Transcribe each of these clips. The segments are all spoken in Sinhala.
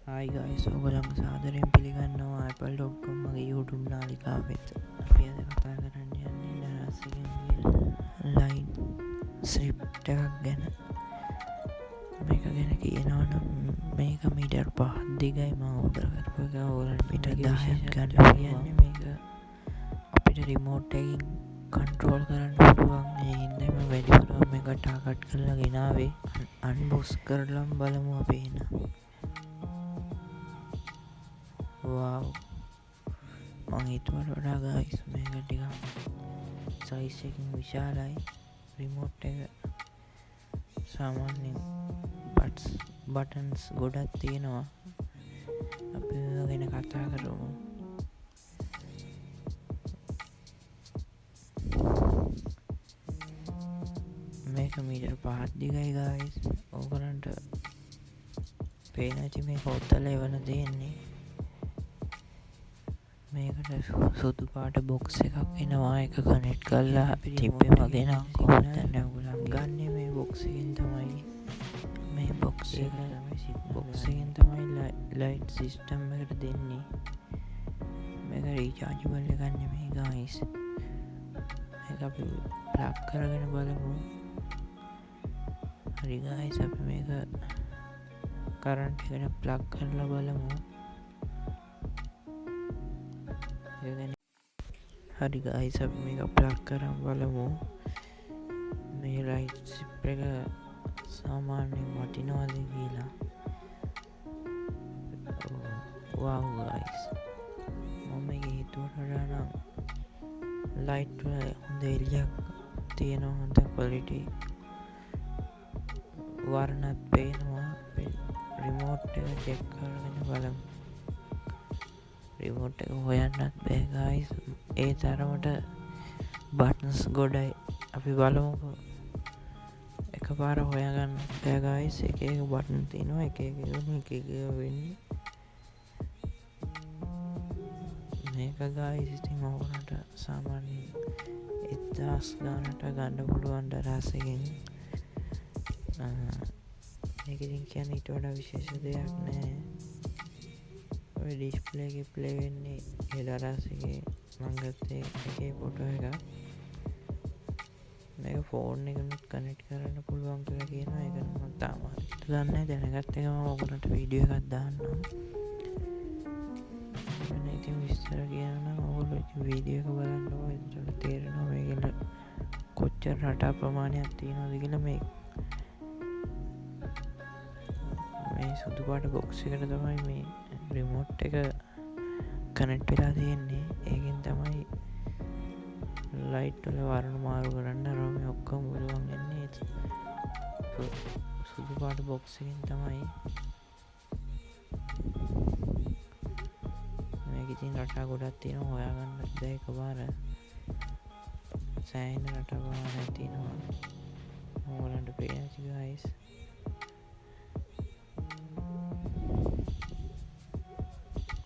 Hi guys, ඔයගොල්ලන්ව සාදරයෙන් පිළිගන්නවා apple.com මගේ YouTube නාලිකාවෙත්. අපි අද කතා කරන්න යන්නේ දරාසගෙන්ගේ ලයින් ස්ක්‍රිප්ට් එකක් ගැන. මේක ගැන කියනවා නම් මේක මීටර් 5 දිගයි මම ඕඩර් කරපු එක. ඕගොල්ලන්ට මීටර් 10ක් ගන්න කියන්නේ මේක අපිට රිමෝට් එකකින් කන්ට්‍රෝල් කරන්න පුළුවන්. ඒ හින්දා මම වැඩිපුර මේක ටාගට් කරලා ගෙනාවේ. අන්බොක්ස් කරලා බලමු අපි එන. wow මං හිතුවට වඩා ගයිස් මේක ටිකක් සයිස් එකකින් විශාලයි. රිමෝට් එක සාමාන්‍යයෙන් බටන්ස් ගොඩක් තියෙනවා. අපි මේක ගැන කතා කරමු. මේක මීටර් 5 දිගයි ගයිස්. ඕගොල්ලන්ට පේන ඇති මේක ඔත්තල එවන තියෙන්නේ. මේකට සුදු පාට බොක්ස් එකක් එනවා. එක කනෙක්ට් කරලා අපි තිබ්බේ මගේ නම් කොහොමද නැගුලන් ගන්න මේ බොක්ස් එකෙන් තමයි මේ බොක්ස් එකෙන් තමයි ලයිට් සිස්ටම් එකට දෙන්නේ. මේක රීචාර්ජබල් එකක් නෙමෙයි ගයිස්. මේක අපි ප්ලග් කරගෙන බලමු. හරි ගයිස්, අපි මේක කරන්ට් එකට ප්ලග් කරලා බලමු. හරි ගයිස්, අපි මේක ප්ලග් කරන් බලමු. මේ ලයිට් ස්ට්‍රිප් එක සාමාන්‍යයෙන් වටිනවද කියලා. wow ගයිස්, මම මේක හිතුවට වඩා නම් ලයිට් වල හොඳ එළියක් තියෙනවා. හොඳ ක්වොලිටි වර්ණත් පේනවා. රිමෝට් එක චෙක් කරගෙන බලමු. රිමෝට් එක හොයන්නත් බෑ ගයිස්, ඒ තරමට බටන්ස් ගොඩයි. අපි බලමුකෝ. එක පාර හොයාගන්න බෑ ගයිස්. එක බටන් තියෙනවා, එක වෙන්නේ මේක ගයිස්. ඉතින් ඕගොල්ලන්ට සාමාන්‍යයෙන් 1000 ගානට ගන්න පුළුවන් දරාසකින්. මේක ඉතින් කියන්නේ ඊට වඩා විශේෂ දෙයක් නෑ. ඔය ඩිස්ප්ලේ එකේ ප්ලේ වෙන්නේ ඒ දරාසගේ මං ගත්තේ එකේ ෆොටෝ එකක්. මේක ෆෝන් එකනුත් කනෙක්ට් කරන්න පුළුවන් කියලා කියනවා. ඒක නම් මම තාම දන්නේ නැහැ. දැනගත්ත එක මම ඔයගොල්ලන්ට වීඩියෝ එකක් දාන්නම්. මම ඉතින් විස්තර කියනවා නම් ඔයගොල්ලෝ වීඩියෝ එක බලන්න ඕනේ. එතකොට තේරෙනවා මේකේ කොච්චර රටා ප්‍රමාණයක් තියෙනවද කියලා. මේ සුදු පාට බොක්ස් එකට තමයි මේ රිමෝට් එක කනෙක්ට් වෙලා තියෙන්නේ. ඒකෙන් තමයි ලයිට් වල වර්ණ මාරු කරන්න මේ ඔක්කොම පුළුවන් වෙන්නේ. සුදු පාට බොක්ස් එකෙන් තමයි. මේක ඉතින් රටා ගොඩක් තියෙනවා. හොයාගන්න බැහැ එකපාර. සෑහෙන රටා ප්‍රමාණයක් තියෙනවා. ඕගොල්ලන්ට පේනවා ගයිස්.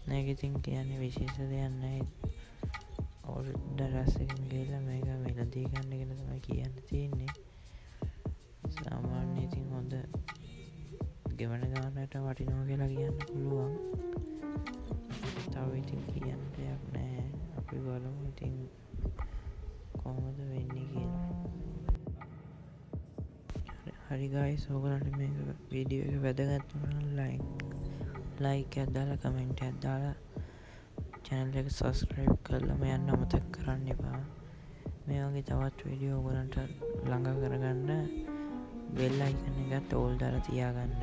මේක ඉතින් කියන්නේ විශේෂ දෙයක් නැහැ. දරාසකින් ගිහලා මේක මිලදී ගන්න කියලා තමයි කියන්න තියෙන්නේ. සාමාන්‍යයෙන් ඉතින් හොඳ ගෙවන ගානට වටිනවා කියලා කියන්න පුළුවන්. තව ඉතින් කියන්න දෙයක් නැහැ. අපි බලමු ඉතින් කොහොමද වෙන්නේ කියලා. හරි ගයිස්, ඔයගොල්ලන්ට මේක වීඩියෝ එක වැදගත් වුණා නම් ලයික් එකක් දාලා කමෙන්ට් එකක් දාලා channel එක subscribe කරලා යන්න අමතක කරන්න එපා. මේ වගේ තවත් වීඩියෝ ඔයගොල්ලන්ට ළඟ කරගන්න bell icon එකත් all දාලා තියාගන්න.